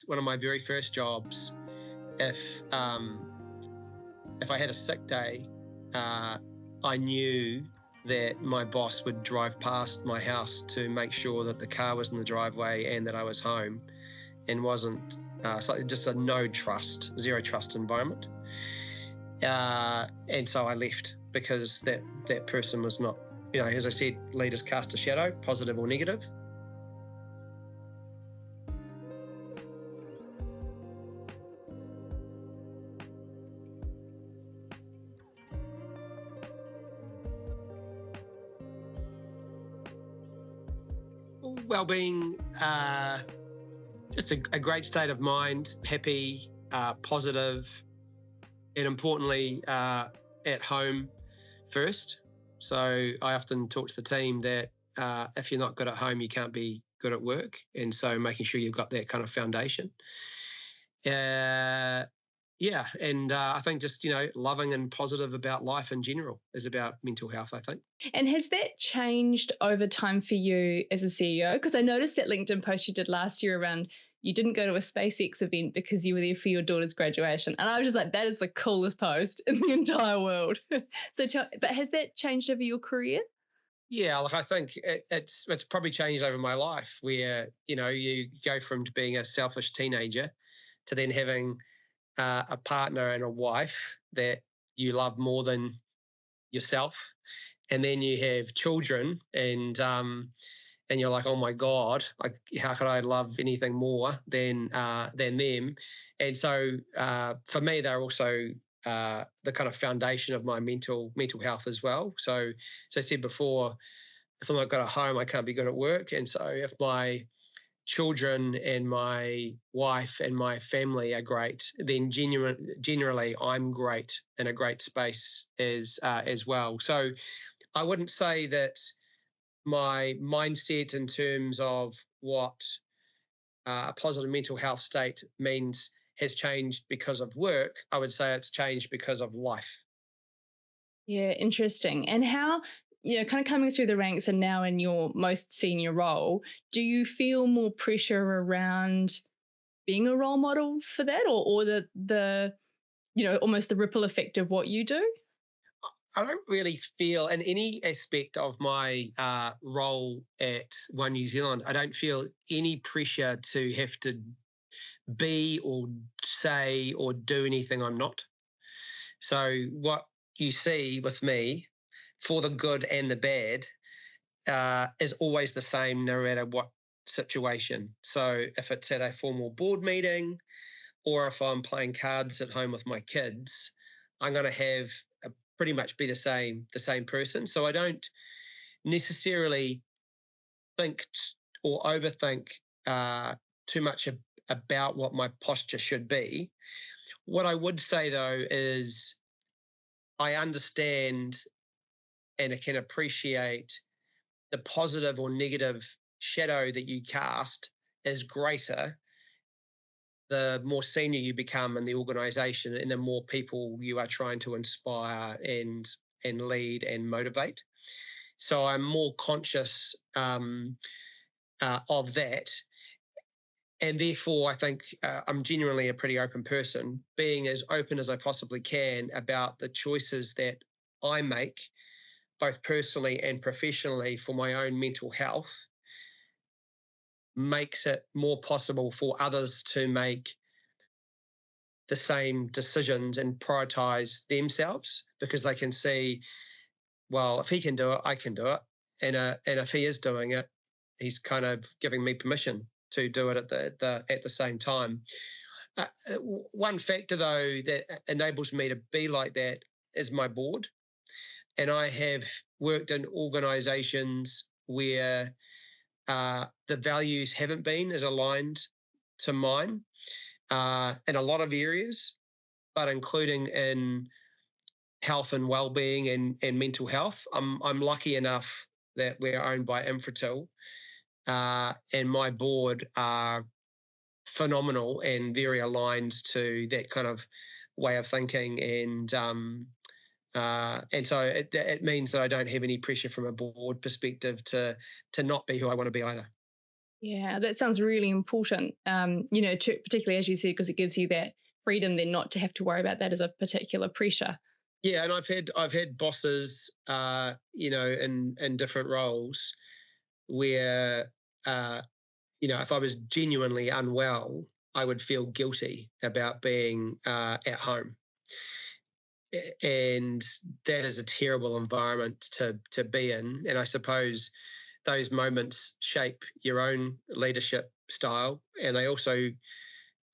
one of my very first jobs, if I had a sick day, I knew that my boss would drive past my house to make sure that the car was in the driveway and that I was home, and wasn't so just a zero trust environment. And so I left because that person was not, as I said, leaders cast a shadow, positive or negative. Wellbeing, just a great state of mind, happy, positive, and importantly, at home first. So I often talk to the team that if you're not good at home, you can't be good at work. And so making sure you've got that kind of foundation. And I think just, loving and positive about life in general is about mental health, I think. And has that changed over time for you as a CEO? Because I noticed that LinkedIn post you did last year around you didn't go to a SpaceX event because you were there for your daughter's graduation. And I was just like, that is the coolest post in the entire world. But has that changed over your career? Yeah, I think it's probably changed over my life where, you go from being a selfish teenager to then having a partner and a wife that you love more than yourself, and then you have children, and you're like, oh my God, like how could I love anything more than them? And so for me, they're also the kind of foundation of my mental health as well. So as I said before, if I'm not good at home, I can't be good at work. And so if my children and my wife and my family are great, then generally I'm great in a great space as well. So I wouldn't say that my mindset in terms of what a positive mental health state means has changed because of work. I would say it's changed because of life. Yeah, interesting. And how, kind of coming through the ranks and now in your most senior role, do you feel more pressure around being a role model for that, or the almost the ripple effect of what you do? I don't really feel in any aspect of my role at One New Zealand, I don't feel any pressure to have to be or say or do anything I'm not. So what you see with me, for the good and the bad, is always the same no matter what situation. So if it's at a formal board meeting or if I'm playing cards at home with my kids, I'm going to have pretty much be the same person. So I don't necessarily think or overthink too much about what my posture should be. What I would say though is I understand and I can appreciate the positive or negative shadow that you cast is greater the more senior you become in the organization and the more people you are trying to inspire and lead and motivate. So I'm more conscious of that. And therefore, I think I'm genuinely a pretty open person, being as open as I possibly can about the choices that I make, both personally and professionally, for my own mental health, makes it more possible for others to make the same decisions and prioritize themselves, because they can see, well, if he can do it, I can do it. And if he is doing it, he's kind of giving me permission to do it at the same time. One factor, though, that enables me to be like that is my board. And I have worked in organizations where the values haven't been as aligned to mine in a lot of areas, but including in health and well-being and mental health. I'm lucky enough that we're owned by Infratil, and my board are phenomenal and very aligned to that kind of way of thinking, and so it means that I don't have any pressure from a board perspective to not be who I want to be either. Yeah, that sounds really important. Particularly as you said, because it gives you that freedom then not to have to worry about that as a particular pressure. Yeah, and I've had bosses, in different roles where, uh, if I was genuinely unwell, I would feel guilty about being at home, and that is a terrible environment to be in. And I suppose those moments shape your own leadership style, and they also,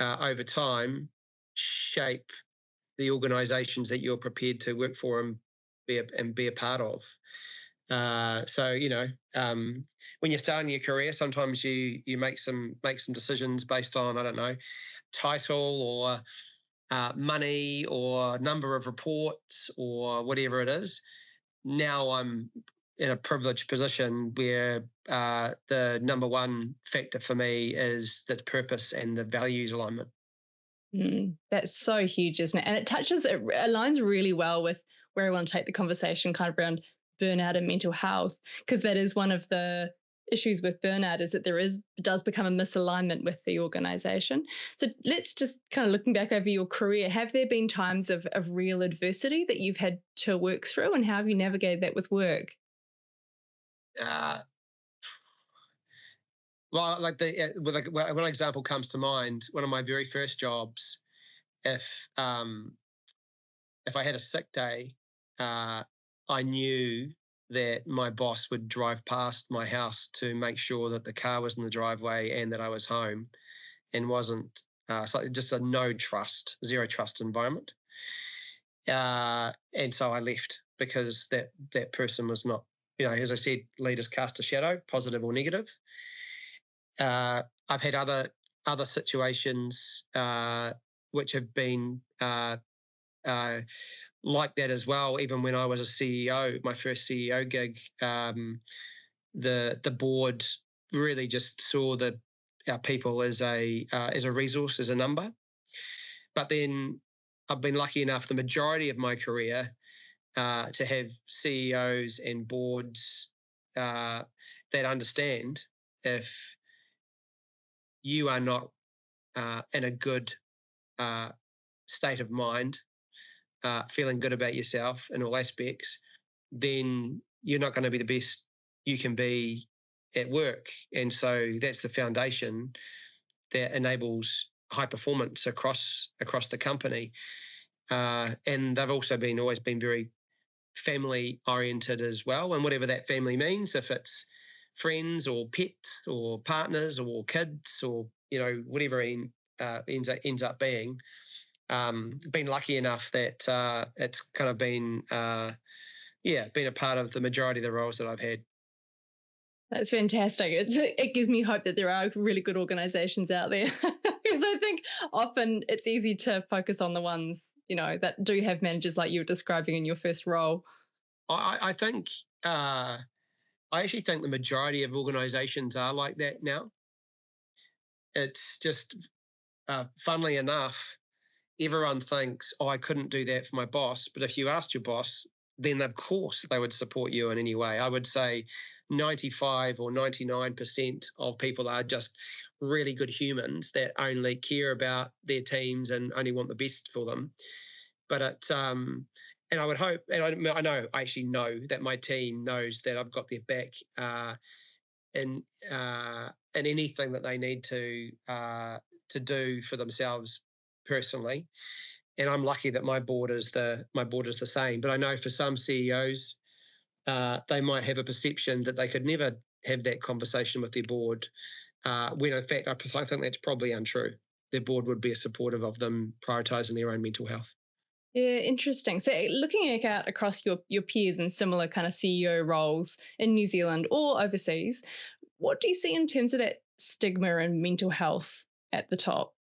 over time, shape the organisations that you're prepared to work for and be a part of. So when you're starting your career, sometimes you make some decisions based on, I don't know, title or money or number of reports or whatever it is. Now I'm in a privileged position where the number one factor for me is the purpose and the values alignment. That's so huge, isn't it? And it aligns really well with where I want to take the conversation kind of around burnout and mental health, because that is one of the issues with burnout is that does become a misalignment with the organization. So let's just kind of looking back over your career, have there been times of real adversity that you've had to work through, and how have you navigated that with work? Uh, well, like with like one example comes to mind. One of my very first jobs, if um, if I had a sick day, uh, I knew that my boss would drive past my house to make sure that the car was in the driveway and that I was home and wasn't. So just a no trust, zero trust environment. And so I left because that person was not, as I said, leaders cast a shadow, positive or negative. I've had other situations which have been uh, like that as well. Even when I was a CEO, my first CEO gig, the board really just saw our people as a resource, as a number. But then I've been lucky enough the majority of my career to have CEOs and boards that understand if you are not in a good uh, state of mind, feeling good about yourself in all aspects, then you're not going to be the best you can be at work. And so that's the foundation that enables high performance across the company. And they've also always been very family oriented as well. And whatever that family means, if it's friends or pets or partners or kids or, whatever ends up being, been lucky enough that it's kind of been a part of the majority of the roles that I've had. That's fantastic. It gives me hope that there are really good organizations out there, because I think often it's easy to focus on the ones, that do have managers like you were describing in your first role. I think I actually think the majority of organisations are like that now. It's just, funnily enough, everyone thinks, oh, I couldn't do that for my boss. But if you asked your boss, then of course they would support you in any way. I would say 95 or 99% of people are just really good humans that only care about their teams and only want the best for them. But and I would hope, and I actually know that my team knows that I've got their back in anything that they need to do for themselves personally. And I'm lucky that my board is the same. But I know for some CEOs, they might have a perception that they could never have that conversation with their board. When in fact, I think that's probably untrue. Their board would be supportive of them prioritizing their own mental health. Yeah, interesting. So looking out across your peers in similar kind of CEO roles in New Zealand or overseas, what do you see in terms of that stigma and mental health at the top?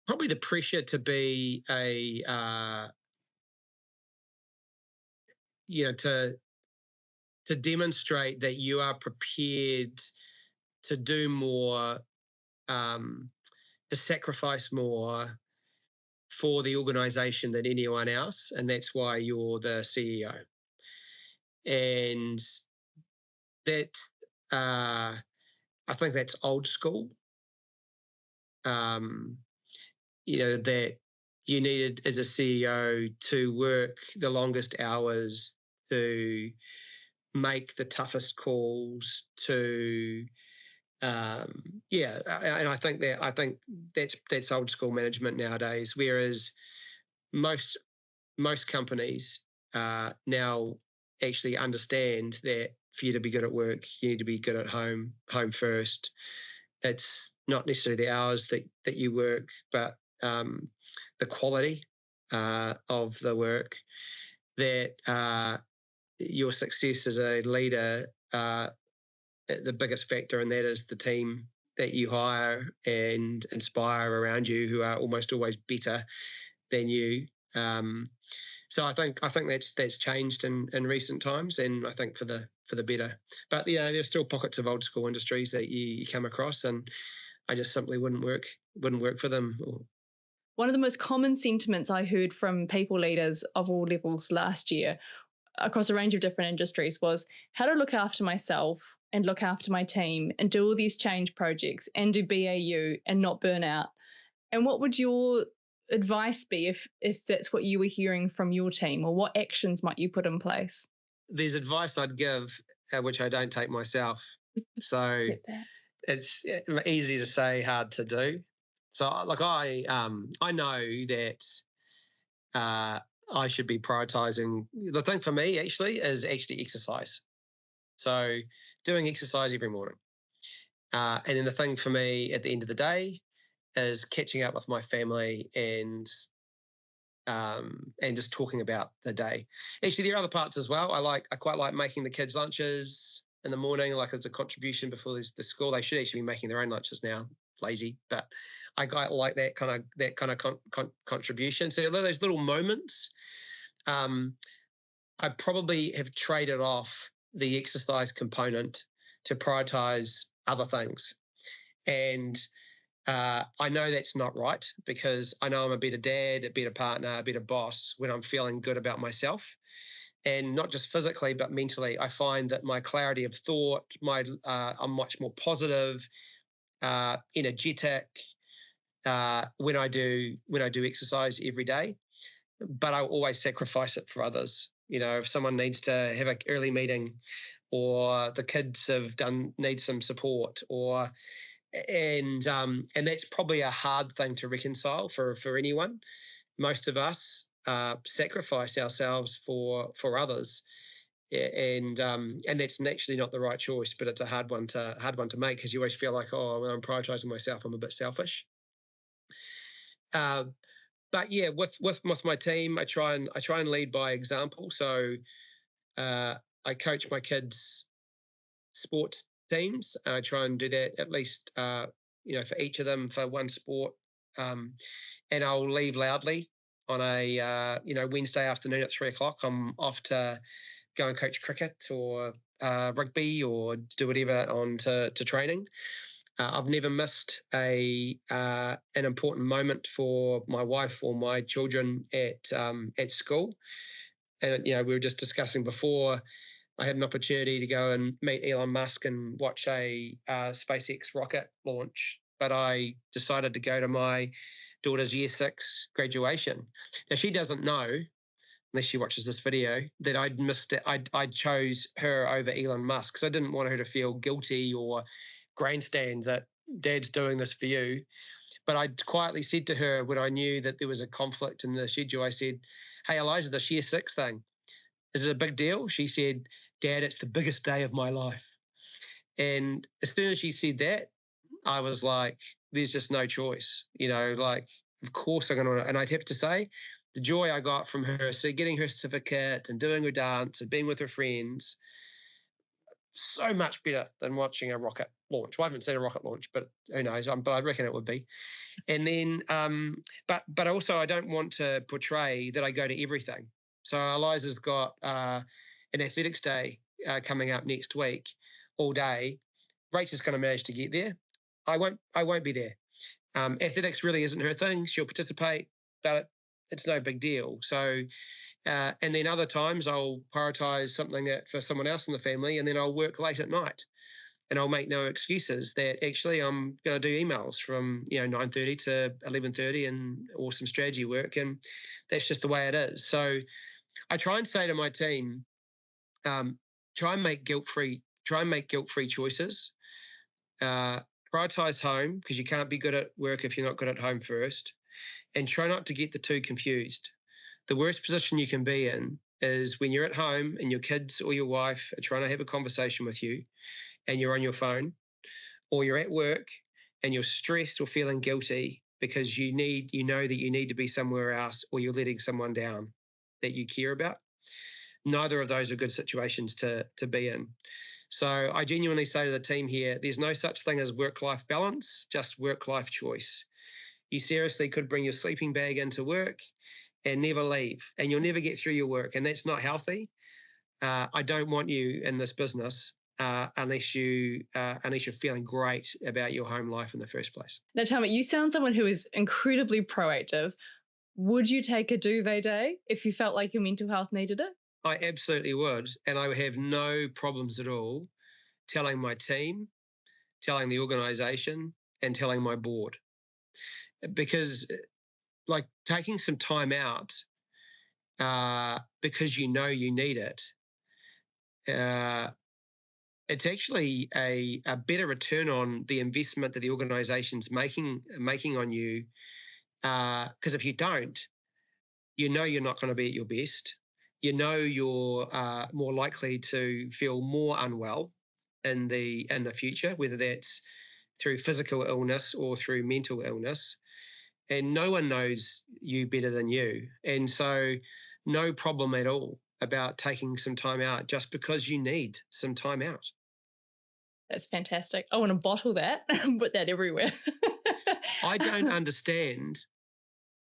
Probably the pressure to be to demonstrate that you are prepared to do more, um, to sacrifice more for the organization than anyone else. And that's why you're the CEO. And that, uh, I think that's old school. That you needed as a CEO to work the longest hours, to make the toughest calls, to and I think that's old school management nowadays. Whereas most companies now actually understand that for you to be good at work, you need to be good at home first. It's not necessarily the hours that you work, but the quality of the work, that your success as a leader, the biggest factor in that is the team that you hire and inspire around you, who are almost always better than you. So I think that's changed in recent times, and I think for the better. But there's still pockets of old school industries that you come across, and I just simply wouldn't work for them. One of the most common sentiments I heard from people leaders of all levels last year across a range of different industries was how to look after myself and look after my team and do all these change projects and do BAU and not burn out. And what would your advice be if that's what you were hearing from your team, or what actions might you put in place? There's advice I'd give, which I don't take myself. So it's easy to say, hard to do. So like I know that I should be prioritizing. The thing for me actually is exercise. So doing exercise every morning. And then the thing for me at the end of the day is catching up with my family and just talking about the day. Actually, there are other parts as well. I quite like making the kids' lunches in the morning, like it's a contribution before the school. They should actually be making their own lunches now. Lazy, but I quite like that kind of contribution. So those little moments, I probably have traded off the exercise component to prioritize other things. And I know that's not right, because I know I'm a better dad, a better partner, a better boss when I'm feeling good about myself. And not just physically, but mentally. I find that my clarity of thought, I'm much more positive, energetic when I do exercise every day. But I always sacrifice it for others. If someone needs to have an early meeting, or the kids need some support, and that's probably a hard thing to reconcile for anyone. Most of us sacrifice ourselves for others, and that's actually not the right choice. But it's a hard one to make, because you always feel like, oh, when I'm prioritizing myself, I'm a bit selfish. But yeah, with my team, I try and lead by example. So I coach my kids' sports teams. I try and do that at least, for each of them for one sport. And I'll leave loudly on a Wednesday afternoon at 3:00. I'm off to go and coach cricket or rugby, or do whatever on to training. I've never missed an important moment for my wife or my children at school. And we were just discussing before, I had an opportunity to go and meet Elon Musk and watch a SpaceX rocket launch, but I decided to go to my daughter's year 6 graduation. Now, she doesn't know, unless she watches this video, that I'd missed it. I chose her over Elon Musk, because I didn't want her to feel guilty or grandstand that Dad's doing this for you. But I quietly said to her, when I knew that there was a conflict in the schedule, I said, "Hey, Elijah, this year 6 thing, is it a big deal?" She said, "Dad, it's the biggest day of my life." And as soon as she said that, I was like, there's just no choice. Of course I'm going to. And I'd have to say, the joy I got from her, so getting her certificate and doing her dance and being with her friends, so much better than watching a rocket launch. Well, I haven't seen a rocket launch, but who knows? But I reckon it would be. And then, but also I don't want to portray that I go to everything. So Eliza's got an athletics day coming up next week, all day. Rachel's going to manage to get there. I won't be there. Athletics really isn't her thing. She'll participate, but it's no big deal. So, and then other times I'll prioritize something for someone else in the family, and then I'll work late at night. and I'll make no excuses that actually I'm going to do emails from 9:30 to 11:30 and or some strategy work, and that's just the way it is. So I try and say to my team, um, try and make guilt-free choices. Uh, Prioritize home because you can't be good at work if you're not good at home first, and try not to get the two confused. The worst position you can be in is when you're at home and your kids or your wife are trying to have a conversation with you and you're on your phone, or you're at work and you're stressed or feeling guilty because you know that you need to be somewhere else, or you're letting someone down that you care about. Neither of those are good situations to be in. So I genuinely say to the team here, there's no such thing as work-life balance, just work-life choice. You seriously could bring your sleeping bag into work and never leave, and you'll never get through your work, and that's not healthy. I don't want you in this business unless you're feeling great about your home life in the first place. Now, tell me, you sound someone who is incredibly proactive. Would you take a duvet day if you felt like your mental health needed it? I absolutely would, and I would have no problems at all telling my team, telling the organisation, and telling my board, because like taking some time out because you know you need it. It's actually a better return on the investment that the organisation's making on you. Because if you don't, you know you're not going to be at your best. You know you're more likely to feel more unwell in the future, whether that's through physical illness or through mental illness. And no one knows you better than you. And so no problem at all about taking some time out just because you need some time out. That's fantastic. I want to bottle that and put that everywhere. I don't understand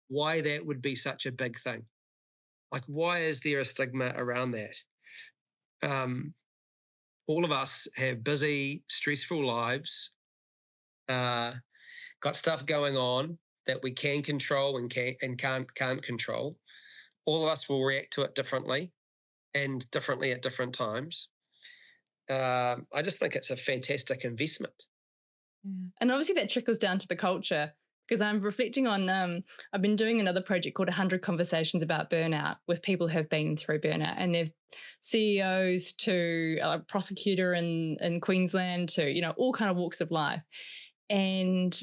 why that would be such a big thing. Like, why is there a stigma around that? All of us have busy, stressful lives, got stuff going on that we can control and can't control. All of us will react to it differently and differently at different times. I just think it's a fantastic investment. Yeah. And obviously that trickles down to the culture, because I'm reflecting on, I've been doing another project called 100 Conversations About Burnout with people who have been through burnout, and they're CEOs to a prosecutor in Queensland to, all kind of walks of life. And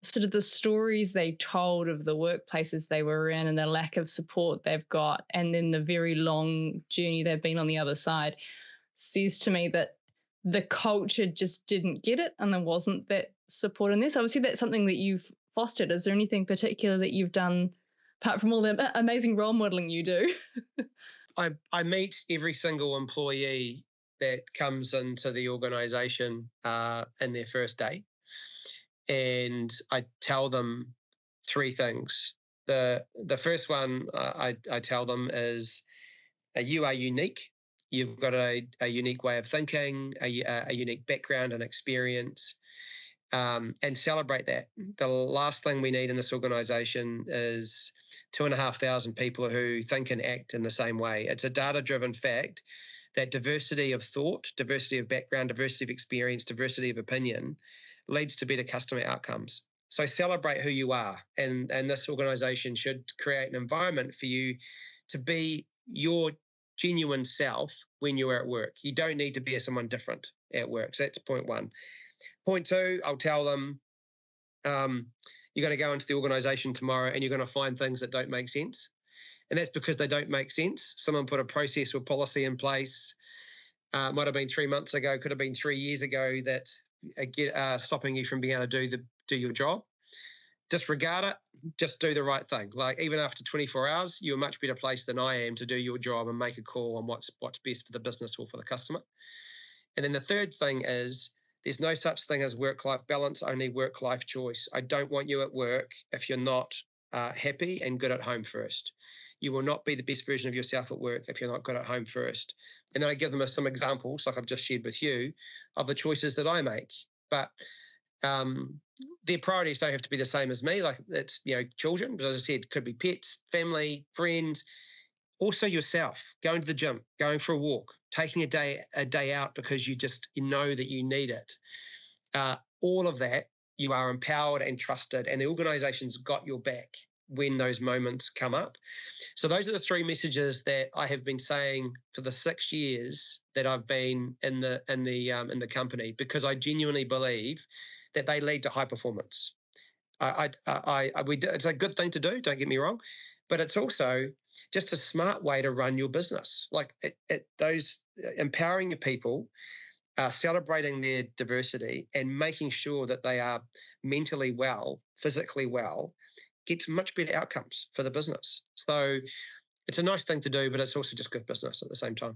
sort of the stories they told of the workplaces they were in and the lack of support they've got, and then the very long journey they've been on the other side, says to me that the culture just didn't get it and there wasn't that support in this. Obviously, that's something that you've fostered. Is there anything particular that you've done apart from all the amazing role modeling you do? I meet every single employee that comes into the organisation in their first day, and I tell them three things. The first one I tell them is you are unique. You've got a unique way of thinking, a unique background and experience, and celebrate that. The last thing we need in this organisation is 2,500 people who think and act in the same way. It's a data-driven fact that diversity of thought, diversity of background, diversity of experience, diversity of opinion leads to better customer outcomes. So celebrate who you are, and this organisation should create an environment for you to be your genuine self when you're at work. You don't need to be someone different at work. So that's point one. Point two, I'll tell them you're going to go into the organisation tomorrow and you're going to find things that don't make sense. And that's because they don't make sense. Someone put a process or policy in place. Might have been 3 months ago, could have been 3 years ago, that stopping you from being able to do your job. Disregard it. Just do the right thing. Like, even after 24 hours, you're a much better place than I am to do your job and make a call on what's best for the business or for the customer. And then the third thing is, there's no such thing as work-life balance, only work-life choice. I don't want you at work if you're not happy and good at home first. You will not be the best version of yourself at work if you're not good at home first. And then I give them some examples, like I've just shared with you, of the choices that I make. But their priorities don't have to be the same as me. Like, it's, children, but as I said, could be pets, family, friends, also yourself, going to the gym, going for a walk, taking a day out because you know that you need it. All of that, you are empowered and trusted, and the organization's got your back when those moments come up. So those are the three messages that I have been saying for the 6 years that I've been in the company, because I genuinely believe that they lead to high performance. It's a good thing to do, don't get me wrong, but it's also just a smart way to run your business. Like those empowering your people, celebrating their diversity, and making sure that they are mentally well, physically well, gets much better outcomes for the business. So it's a nice thing to do, but it's also just good business at the same time.